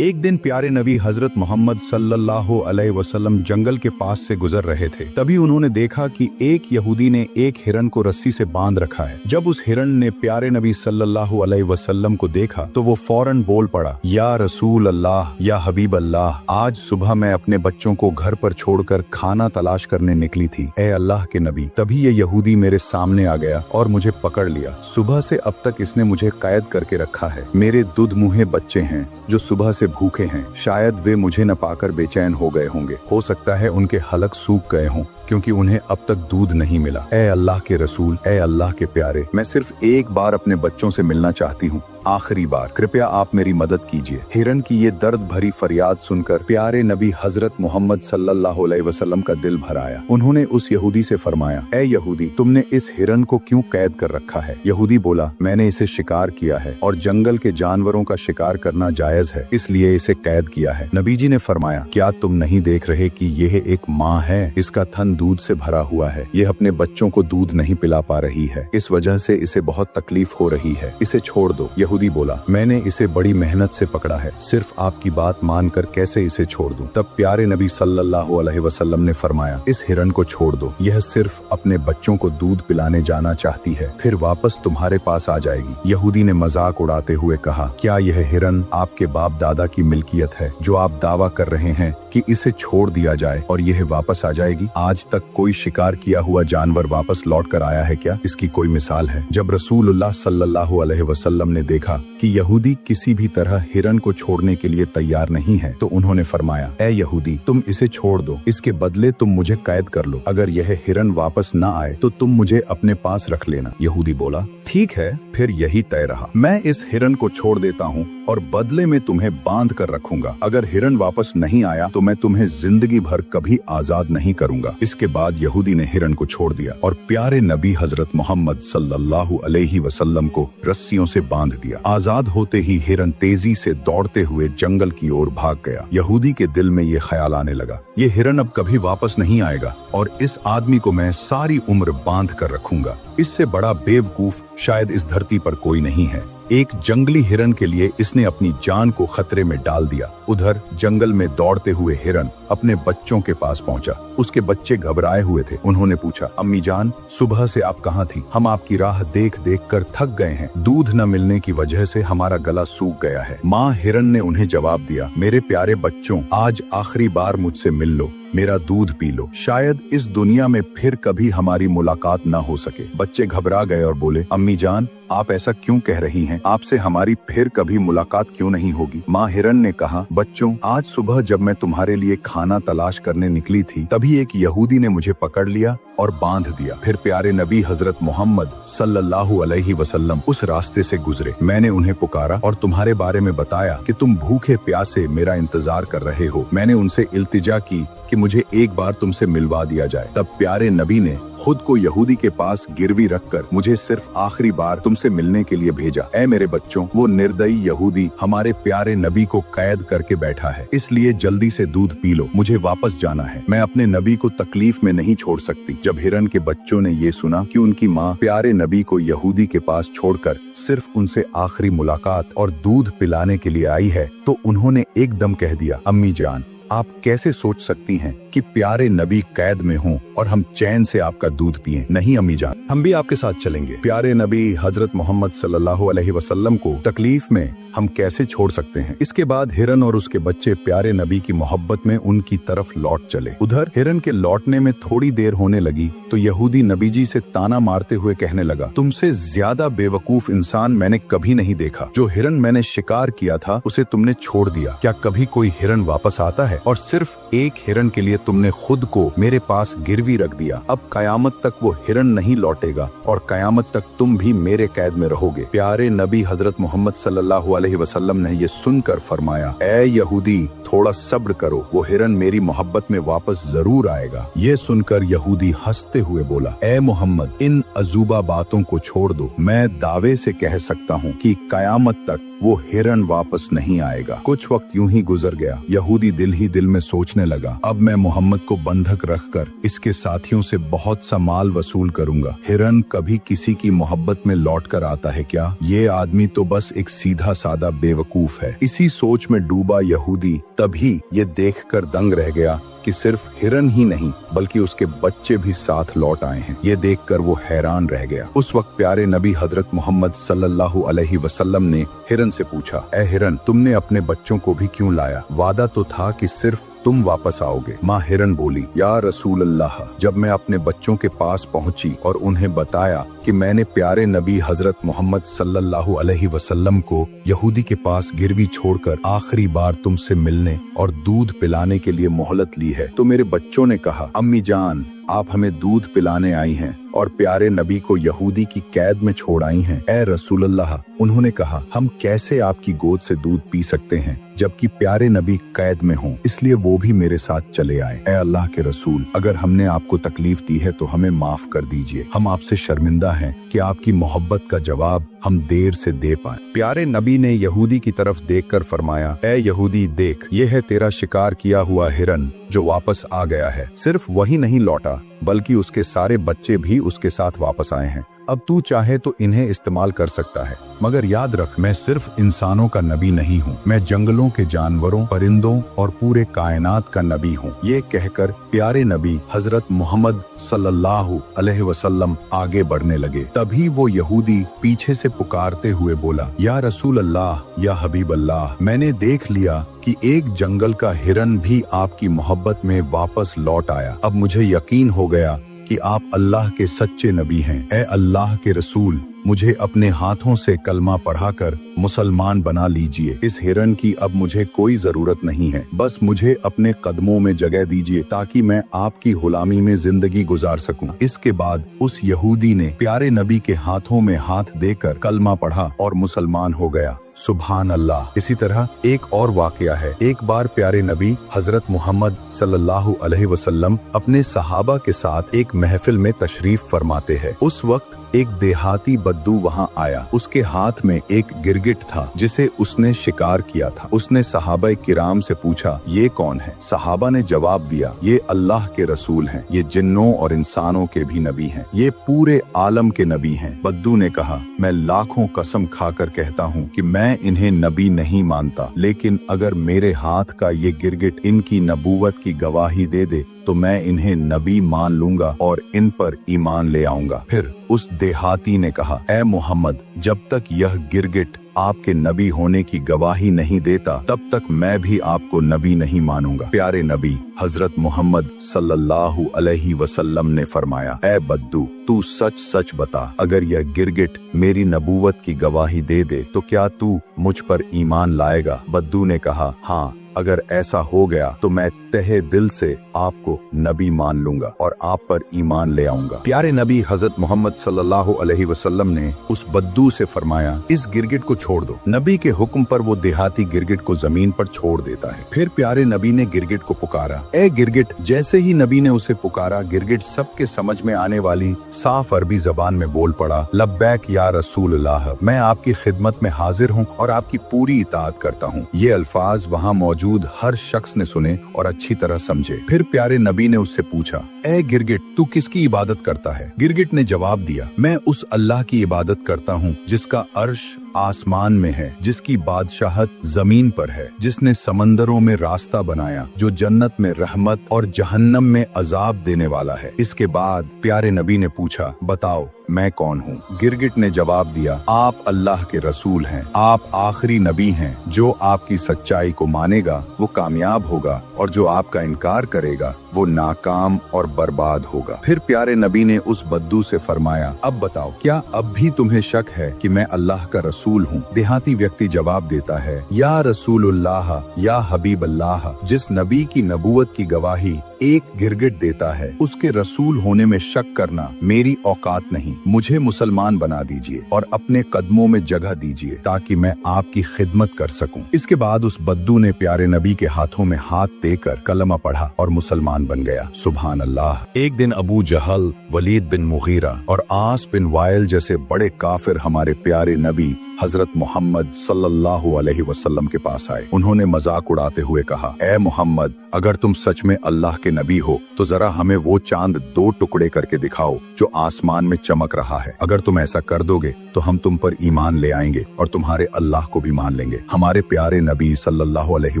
एक दिन प्यारे नबी हजरत मोहम्मद सल्लल्लाहु अलैहि वसल्लम जंगल के पास से गुजर रहे थे। तभी उन्होंने देखा कि एक यहूदी ने एक हिरन को रस्सी से बांध रखा है। जब उस हिरन ने प्यारे नबी सल्लल्लाहु अलैहि वसल्लम को देखा तो वो फौरन बोल पड़ा, या रसूल अल्लाह, या हबीब अल्लाह, आज सुबह मैं अपने बच्चों को घर पर छोड़कर खाना तलाश करने निकली थी, ए अल्लाह के नबी। तभी ये यहूदी मेरे सामने आ गया और मुझे पकड़ लिया। सुबह से अब तक इसने मुझे कैद करके रखा है। मेरे दूध मुँहे बच्चे हैं जो सुबह से भूखे हैं। शायद वे मुझे न पाकर बेचैन हो गए होंगे। हो सकता है उनके हलक सूख गए हों क्योंकि उन्हें अब तक दूध नहीं मिला। ए अल्लाह के रसूल, ए अल्लाह के प्यारे, मैं सिर्फ एक बार अपने बच्चों से मिलना चाहती हूँ, आखिरी बार, कृपया आप मेरी मदद कीजिए। हिरन की ये दर्द भरी फरियाद सुनकर प्यारे नबी हजरत मोहम्मद सल्लल्लाहु अलैहि वसल्लम का दिल भर आया। उन्होंने उस यहूदी से फरमाया, ए यहूदी, तुमने इस हिरन को क्यों कैद कर रखा है? यहूदी बोला, मैंने इसे शिकार किया है और जंगल के जानवरों का शिकार करना जायज है, इसलिए इसे कैद किया है। नबी जी ने फरमाया, क्या तुम नहीं देख रहे कि यह एक माँ है? इसका थन दूध से भरा हुआ है। यह अपने बच्चों को दूध नहीं पिला पा रही है, इस वजह से इसे बहुत तकलीफ हो रही है, इसे छोड़ दो। यहूदी बोला, मैंने इसे बड़ी मेहनत से पकड़ा है, सिर्फ आपकी बात मानकर कैसे इसे छोड़ दूं? तब प्यारे नबी सल्लल्लाहु अलैहि वसल्लम ने फरमाया, इस हिरन को छोड़ दो, यह सिर्फ अपने बच्चों को दूध पिलाने जाना चाहती है, फिर वापस तुम्हारे पास आ जाएगी। यहूदी ने मजाक उड़ाते हुए कहा, क्या यह हिरन आपके बाप दादा की मिल्कियत है जो आप दावा कर रहे हैं कि इसे छोड़ दिया जाए और यह वापस आ जाएगी? आज तक कोई शिकार किया हुआ जानवर वापस लौट कर आया है क्या? इसकी कोई मिसाल है? जब रसूलुल्लाह सल्लल्लाहु अलैहि वसल्लम ने देखा कि यहूदी किसी भी तरह हिरन को छोड़ने के लिए तैयार नहीं है तो उन्होंने फरमाया, ए यहूदी, तुम इसे छोड़ दो, इसके बदले तुम मुझे कैद कर लो। अगर यह हिरन वापस न आए तो तुम मुझे अपने पास रख लेना। यहूदी बोला, ठीक है, फिर यही तय रहा। मैं इस हिरन को छोड़ देता हूँ और बदले में तुम्हें बांध कर रखूंगा। अगर हिरन वापस नहीं आया तो मैं तुम्हें जिंदगी भर कभी आजाद नहीं करूंगा। इसके बाद यहूदी ने हिरन को छोड़ दिया और प्यारे नबी हजरत मोहम्मद सल्लल्लाहु अलैहि वसल्लम को रस्सियों से बांध दिया। आजाद होते ही हिरन तेजी से दौड़ते हुए जंगल की ओर भाग गया। यहूदी के दिल में ये ख्याल आने लगा, ये हिरन अब कभी वापस नहीं आएगा और इस आदमी को मैं सारी उम्र बांध कर रखूंगा। इससे बड़ा बेवकूफ शायद इस धरती पर कोई नहीं है। एक जंगली हिरन के लिए इसने अपनी जान को खतरे में डाल दिया। उधर जंगल में दौड़ते हुए हिरन अपने बच्चों के पास पहुंचा। उसके बच्चे घबराए हुए थे। उन्होंने पूछा, अम्मी जान, सुबह से आप कहाँ थी? हम आपकी राह देख देख कर थक गए हैं। दूध न मिलने की वजह से हमारा गला सूख गया है। माँ हिरन ने उन्हें जवाब दिया, मेरे प्यारे बच्चों, आज आखिरी बार मुझसे मिल लो, मेरा दूध पी लो, शायद इस दुनिया में फिर कभी हमारी मुलाकात न हो सके। बच्चे घबरा गए और बोले, अम्मी जान, आप ऐसा क्यों कह रही हैं? आपसे हमारी फिर कभी मुलाकात क्यों नहीं होगी? माँ हिरन ने कहा, बच्चों, आज सुबह जब मैं तुम्हारे लिए खाना तलाश करने निकली थी तभी एक यहूदी ने मुझे पकड़ लिया और बांध दिया। फिर प्यारे नबी हजरत मोहम्मद सल्लल्लाहु अलैहि वसल्लम उस रास्ते से गुजरे। मैंने उन्हें पुकारा और तुम्हारे बारे में बताया कि तुम भूखे प्यासे मेरा इंतजार कर रहे हो। मैंने उनसे इल्तिजा की कि मुझे एक बार तुमसे मिलवा दिया जाए। तब प्यारे नबी ने खुद को यहूदी के पास गिरवी रखकर मुझे सिर्फ आखिरी बार तुमसे मिलने के लिए भेजा। ऐ मेरे बच्चों, वो निर्दयी यहूदी हमारे प्यारे नबी को कैद करके बैठा है, इसलिए जल्दी से दूध पी लो, मुझे वापस जाना है। मैं अपने नबी को तकलीफ में नहीं छोड़ सकती। जब हिरन के बच्चों ने ये सुना कि उनकी माँ प्यारे नबी को यहूदी के पास छोड़कर सिर्फ उनसे आखिरी मुलाकात और दूध पिलाने के लिए आई है तो उन्होंने एकदम कह दिया, अम्मी जान, आप कैसे सोच सकती हैं कि प्यारे नबी कैद में हों और हम चैन से आपका दूध पिएं? नहीं अम्मी जान, हम भी आपके साथ चलेंगे। प्यारे नबी हजरत मोहम्मद सल्लल्लाहु अलैहि वसल्लम को तकलीफ में हम कैसे छोड़ सकते हैं? इसके बाद हिरन और उसके बच्चे प्यारे नबी की मोहब्बत में उनकी तरफ लौट चले। उधर हिरन के लौटने में थोड़ी देर होने लगी तो यहूदी नबी जी से ताना मारते हुए कहने लगा, तुमसे ज्यादा बेवकूफ इंसान मैंने कभी नहीं देखा। जो हिरन मैंने शिकार किया था उसे तुमने छोड़ दिया। क्या कभी कोई हिरन वापस आता है? और सिर्फ एक हिरन के लिए तुमने खुद को मेरे पास गिरवी रख दिया। अब कयामत तक वो हिरन नहीं लौटेगा और कयामत तक तुम भी मेरे कैद में रहोगे। प्यारे नबी हजरत मोहम्मद सल्लल्लाहु अलैहि वसल्लम ने ये सुनकर फरमाया, ए यहूदी, थोड़ा सब्र करो, वो हिरन मेरी मोहब्बत में वापस जरूर आएगा। ये सुनकर यहूदी हंसते हुए बोला, ए मोहम्मद, इन अजूबा बातों को छोड़ दो। मैं दावे से कह सकता हूँ कि कयामत तक वो हिरन वापस नहीं आएगा। कुछ वक्त यूं ही गुजर गया। यहूदी दिल ही दिल में सोचने लगा, अब मैं मोहम्मद को बंधक रखकर इसके साथियों से बहुत सा माल वसूल करूंगा। हिरन कभी किसी की मोहब्बत में लौट कर आता है क्या? ये आदमी तो बस एक सीधा सादा बेवकूफ है। इसी सोच में डूबा यहूदी तभी ये देखकर दंग रह गया कि सिर्फ हिरन ही नहीं बल्कि उसके बच्चे भी साथ लौट आए हैं। ये देखकर वो हैरान रह गया। उस वक्त प्यारे नबी हजरत मोहम्मद सल्लल्लाहु अलैहि वसल्लम ने हिरन से पूछा, ए हिरन, तुमने अपने बच्चों को भी क्यों लाया? वादा तो था कि सिर्फ तुम वापस आओगे। माँ हिरन बोली, या रसूल अल्लाह, जब मैं अपने बच्चों के पास पहुंची और उन्हें बताया कि मैंने प्यारे नबी हजरत मोहम्मद सल्लल्लाहु अलैहि वसल्लम को यहूदी के पास गिरवी छोड़कर आखिरी बार तुमसे मिलने और दूध पिलाने के लिए मोहलत ली है, तो मेरे बच्चों ने कहा, अम्मी जान, आप हमें दूध पिलाने आई हैं और प्यारे नबी को यहूदी की कैद में छोड़ आई हैं। ए रसूल अल्लाह, उन्होंने कहा, हम कैसे आपकी गोद से दूध पी सकते हैं जबकि प्यारे नबी कैद में हों, इसलिए वो भी मेरे साथ चले आए। ए अल्लाह के रसूल, अगर हमने आपको तकलीफ दी है तो हमें माफ कर दीजिए। हम आपसे शर्मिंदा हैं कि आपकी मोहब्बत का जवाब हम देर से दे पाए। प्यारे नबी ने यहूदी की तरफ देखकर फरमाया, ए यहूदी, देख, ये है तेरा शिकार किया हुआ हिरन जो वापस आ गया है। सिर्फ वही नहीं लौटा बल्कि उसके सारे बच्चे भी उसके साथ वापस आए हैं। अब तू चाहे तो इन्हें इस्तेमाल कर सकता है, मगर याद रख, मैं सिर्फ इंसानों का नबी नहीं हूँ, मैं जंगलों के जानवरों, परिंदों और पूरे कायनात का नबी हूँ। ये कहकर प्यारे नबी हजरत मोहम्मद सल्लल्लाहु अलैहि वसल्लम आगे बढ़ने लगे। तभी वो यहूदी पीछे से पुकारते हुए बोला, या रसूल अल्लाह, या हबीब अल्लाह, मैंने देख लिया कि एक जंगल का हिरन भी आपकी मोहब्बत में वापस लौट आया। अब मुझे यकीन हो गया कि आप अल्लाह के सच्चे नबी हैं। ए अल्लाह के रसूल, मुझे अपने हाथों से कलमा पढ़ाकर मुसलमान बना लीजिए। इस हिरन की अब मुझे कोई जरूरत नहीं है, बस मुझे अपने कदमों में जगह दीजिए ताकि मैं आपकी गुलामी में जिंदगी गुजार सकूं। इसके बाद उस यहूदी ने प्यारे नबी के हाथों में हाथ देकर कलमा पढ़ा और मुसलमान हो गया। सुभान अल्लाह। इसी तरह एक और वाकया है। एक बार प्यारे नबी हजरत मोहम्मद सल्लल्लाहु अलैहि वसल्लम अपने सहाबा के साथ एक महफिल में तशरीफ फरमाते हैं। उस वक्त एक देहाती बद्दू वहां आया। उसके हाथ में एक गिरगिट था जिसे उसने शिकार किया था। उसने सहाबा किराम से पूछा, ये कौन है? सहाबा ने जवाब दिया, ये अल्लाह के रसूल हैं, ये जिन्नों और इंसानों के भी नबी हैं, ये पूरे आलम के नबी हैं। बद्दू ने कहा, मैं लाखों कसम खाकर कहता हूँ कि मैं इन्हें नबी नहीं मानता, लेकिन अगर मेरे हाथ का ये गिरगिट इनकी नबूवत की गवाही दे दे तो मैं इन्हें नबी मान लूंगा और इन पर ईमान ले आऊंगा। फिर उस देहाती ने कहा, ए मोहम्मद, जब तक यह गिरगिट आपके नबी होने की गवाही नहीं देता तब तक मैं भी आपको नबी नहीं मानूंगा। प्यारे नबी हजरत मोहम्मद सल्लल्लाहु अलैहि वसल्लम ने फरमाया, ए बद्दू, तू सच सच बता, अगर यह गिरगिट मेरी नबूवत की गवाही दे दे तो क्या तू मुझ पर ईमान लाएगा? बद्दू ने कहा, हाँ, अगर ऐसा हो गया तो मैं तहे दिल से आपको नबी मान लूंगा और आप पर ईमान ले आऊंगा। प्यारे नबी हजरत मोहम्मद सल्लल्लाहु अलैहि वसल्लम ने उस बद्दू से फरमाया, इस गिरगिट को छोड़ दो। नबी के हुक्म पर वो देहाती गिरगिट को जमीन पर छोड़ देता है। फिर प्यारे नबी ने गिरगिट को पुकारा, ए गिरगिट। जैसे ही नबी ने उसे पुकारा, गिरगिट सबके समझ में आने वाली साफ अरबी जबान में बोल पड़ा, लब्बैक या रसूल अल्लाह, मैं आपकी खिदमत में हाजिर हूँ और आपकी पूरी इताअत करता हूँ। ये अल्फाज वहाँ मौजूद हर शख्स ने सुने और अच्छी तरह समझे। फिर प्यारे नबी ने उससे पूछा, ए गिरगिट, तू किसकी इबादत करता है? गिरगिट ने जवाब दिया, मैं उस अल्लाह की इबादत करता हूँ जिसका अर्श आसमान में है, जिसकी बादशाहत जमीन पर है, जिसने समंदरों में रास्ता बनाया, जो जन्नत में रहमत और जहन्नम में अजाब देने वाला है। इसके बाद प्यारे नबी ने पूछा, बताओ मैं कौन हूँ? गिरगिट ने जवाब दिया, आप अल्लाह के रसूल हैं, आप आखिरी नबी हैं। जो आपकी सच्चाई को मानेगा वो कामयाब होगा और जो आपका इनकार करेगा वो नाकाम और बर्बाद होगा। फिर प्यारे नबी ने उस बद्दू से फरमाया, अब बताओ, क्या अब भी तुम्हें शक है कि मैं अल्लाह का रसूल हूँ? देहाती व्यक्ति जवाब देता है, या रसूलुल्लाह, या हबीब अल्लाह, जिस नबी की नबूवत की गवाही एक गिरगिट देता है उसके रसूल होने में शक करना मेरी औकात नहीं। मुझे मुसलमान बना दीजिए और अपने कदमों में जगह दीजिए ताकि मैं आपकी खिदमत कर सकूं। इसके बाद उस बद्दू ने प्यारे नबी के हाथों में हाथ देकर कलमा पढ़ा और मुसलमान बन गया। सुभान अल्लाह। एक दिन अबू जहल, वलीद बिन मुगीरा और आस बिन वाइल जैसे बड़े काफिर हमारे प्यारे नबी हजरत मोहम्मद सल्लल्लाहु अलैहि वसल्लम के पास आए। उन्होंने मजाक उड़ाते हुए कहा, ए मोहम्मद, अगर तुम सच में अल्लाह के नबी हो तो जरा हमें वो चांद 2 टुकड़े करके दिखाओ जो आसमान में चमक रहा है। अगर तुम ऐसा कर दोगे तो हम तुम पर ईमान ले आएंगे और तुम्हारे अल्लाह को भी मान लेंगे। हमारे प्यारे नबी सल्लल्लाहु अलैहि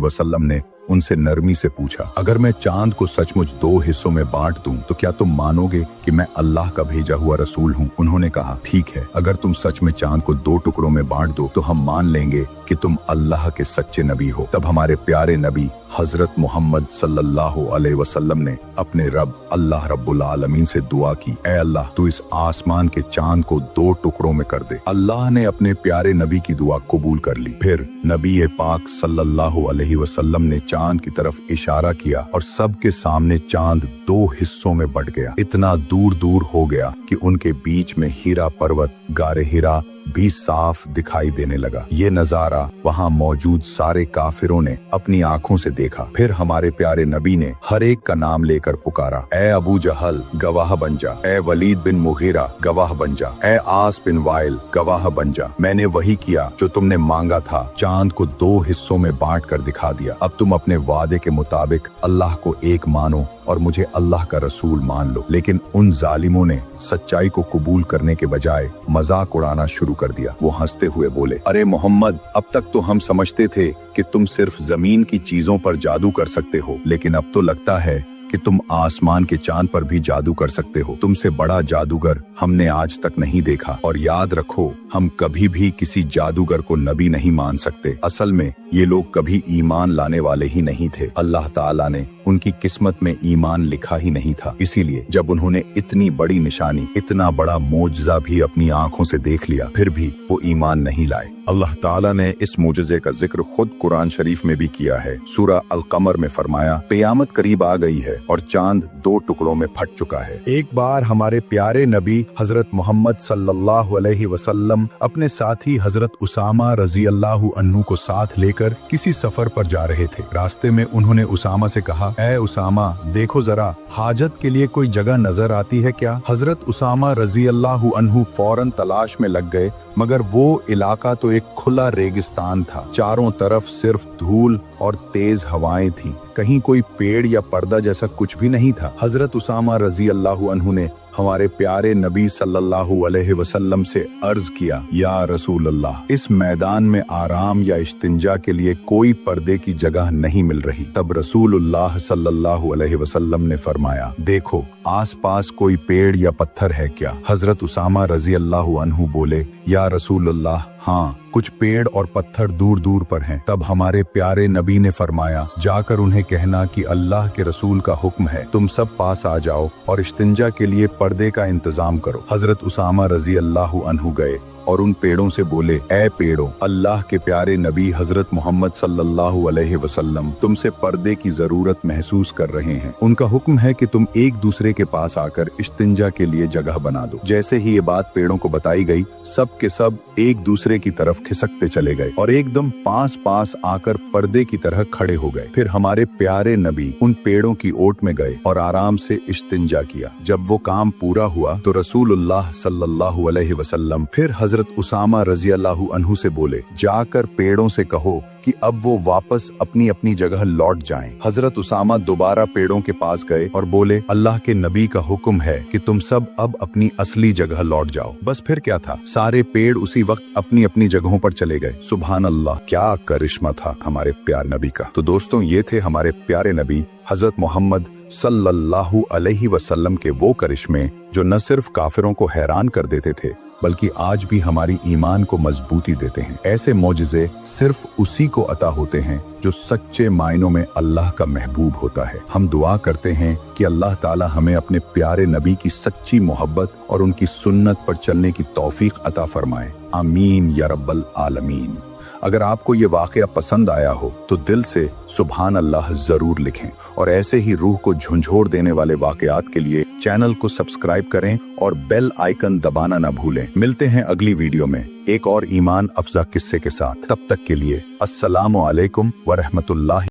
वसल्लम ने उनसे नरमी से पूछा, अगर मैं चांद को सचमुच 2 हिस्सों में बांट दूं तो क्या तुम मानोगे कि मैं अल्लाह का भेजा हुआ रसूल हूं? उन्होंने कहा, ठीक है, अगर तुम सच में चांद को 2 टुकड़ों में बांट दो तो हम मान लेंगे कि तुम अल्लाह के सच्चे नबी हो। तब हमारे प्यारे नबी हजरत मोहम्मद सल्लल्लाहु अलैहि वसल्लम ने अपने रब अल्लाह रब्बुल आलमीन से दुआ की, ए अल्लाह, तू इस आसमान के चांद को 2 टुकड़ों में कर दे। अल्लाह ने अपने प्यारे नबी की दुआ कबूल कर ली। फिर नबी पाक सल्लल्लाहु अलैहि वसल्लम ने चांद की तरफ इशारा किया और सबके सामने चांद 2 हिस्सों में बट गया। इतना दूर दूर हो गया कि उनके बीच में हीरा पर्वत, गारे हीरा भी साफ दिखाई देने लगा। ये नजारा वहाँ मौजूद सारे काफिरों ने अपनी आंखों से देखा। फिर हमारे प्यारे नबी ने हर एक का नाम लेकर पुकारा, ए अबू जहल, गवाह बन जा। ए वलीद बिन मुगीरा, गवाह बन जा। ए आस बिन वाइल, गवाह बन जा। मैंने वही किया जो तुमने मांगा था, चांद को 2 हिस्सों में बांट कर दिखा दिया। अब तुम अपने वादे के मुताबिक अल्लाह को एक मानो और मुझे अल्लाह का रसूल मान लो। लेकिन उन जालिमों ने सच्चाई को कबूल करने के बजाय मजाक उड़ाना शुरू कर दिया। वो हंसते हुए बोले, अरे मोहम्मद, अब तक तो हम समझते थे कि तुम सिर्फ जमीन की चीजों पर जादू कर सकते हो, लेकिन अब तो लगता है कि तुम आसमान के चांद पर भी जादू कर सकते हो। तुमसे बड़ा जादूगर हमने आज तक नहीं देखा। और याद रखो, हम कभी भी किसी जादूगर को नबी नहीं मान सकते। असल में ये लोग कभी ईमान लाने वाले ही नहीं थे। अल्लाह ताला ने उनकी किस्मत में ईमान लिखा ही नहीं था। इसीलिए जब उन्होंने इतनी बड़ी निशानी, इतना बड़ा मोजज़ा भी अपनी आंखों से देख लिया, फिर भी वो ईमान नहीं लाए। अल्लाह ताला ने इस मोजज़े का जिक्र खुद कुरान शरीफ में भी किया है। सूरह अल कमर में फरमाया, क़यामत करीब आ गई है और चांद 2 टुकड़ों में फट चुका है। एक बार हमारे प्यारे नबी हजरत मोहम्मद सल्लल्लाहु अलैहि वसल्लम अपने साथी हजरत उसामा रजी अल्लाहु अन्हु को साथ लेकर किसी सफर पर जा रहे थे। रास्ते में उन्होंने उसामा से कहा, ए उसामा, देखो जरा, हाजत के लिए कोई जगह नजर आती है क्या? हजरत उसामा रजी अल्लाहु अन्हु फौरन तलाश में लग गए, मगर वो इलाका तो एक खुला रेगिस्तान था। चारों तरफ सिर्फ धूल और तेज हवाएं थी। कहीं कोई पेड़ या पर्दा जैसा कुछ भी नहीं था। हजरत उसामा रजी अल्लाहु अन्हु ने हमारे प्यारे नबी सल्लल्लाहु अलैहि वसल्लम से अर्ज किया, या रसूल अल्लाह, इस मैदान में आराम या इस्तिंजा के लिए कोई पर्दे की जगह नहीं मिल रही। तब रसूलुल्लाह सल्लल्लाहु अलैहि वसल्लम ने फरमाया, देखो आसपास कोई पेड़ या पत्थर है क्या? हजरत उसामा रजी अल्लाहु अन्हु बोले, या रसूल अल्लाह, हाँ, कुछ पेड़ और पत्थर दूर दूर पर हैं। तब हमारे प्यारे नबी ने फरमाया, जाकर उन्हें कहना कि अल्लाह के रसूल का हुक्म है, तुम सब पास आ जाओ और इस्तिंजा के लिए पर्दे का इंतजाम करो। हजरत उसामा रजी अल्लाहु अन्हु गए और उन पेड़ों से बोले, ए पेड़ों, अल्लाह के प्यारे नबी हजरत मोहम्मद सल्लल्लाहु अलैहि वसल्लम तुमसे पर्दे की जरूरत महसूस कर रहे हैं। उनका हुक्म है कि तुम एक दूसरे के पास आकर इस्तिंजा के लिए जगह बना दो। जैसे ही ये बात पेड़ों को बताई गई, सब के सब एक दूसरे की तरफ खिसकते चले गए और एकदम पास पास आकर पर्दे की तरह खड़े हो गए। फिर हमारे प्यारे नबी उन पेड़ों की ओट में गए और आराम से इस्तिंजा किया। जब वो काम पूरा हुआ तो रसूलुल्लाह सल्लल्लाहु अलैहि वसल्लम फिर हजरत उसामा रजी अल्लाहु अन्हु से बोले, जाकर पेड़ों से कहो कि अब वो वापस अपनी अपनी जगह लौट जाएं। हजरत उसामा दोबारा पेड़ों के पास गए और बोले, अल्लाह के नबी का हुक्म है कि तुम सब अब अपनी असली जगह लौट जाओ। बस फिर क्या था, सारे पेड़ उसी वक्त अपनी अपनी जगहों पर चले गए। सुभान अल्लाह, क्या करिश्मा था हमारे प्यारे नबी का। तो दोस्तों, ये थे हमारे प्यारे नबी हजरत मोहम्मद सल्लल्लाहु अलैहि वसल्लम के वो करिश्मे जो न सिर्फ काफिरों को हैरान कर देते थे, बल्कि आज भी हमारी ईमान को मजबूती देते हैं। ऐसे मौजिज़े सिर्फ उसी को अता होते हैं जो सच्चे मायनों में अल्लाह का महबूब होता है। हम दुआ करते हैं कि अल्लाह ताला हमें अपने प्यारे नबी की सच्ची मोहब्बत और उनकी सुन्नत पर चलने की तौफीक अता फरमाए। आमीन या रब्बल आलमीन। अगर आपको ये वाकया पसंद आया हो तो दिल से सुभान अल्लाह जरूर लिखें और ऐसे ही रूह को झंझोर देने वाले वाकयात के लिए चैनल को सब्सक्राइब करें और बेल आइकन दबाना ना भूलें। मिलते हैं अगली वीडियो में एक और ईमान अफजा किस्से के साथ। तब तक के लिए अस्सलामु अलैकुम व रहमतुल्लाहि।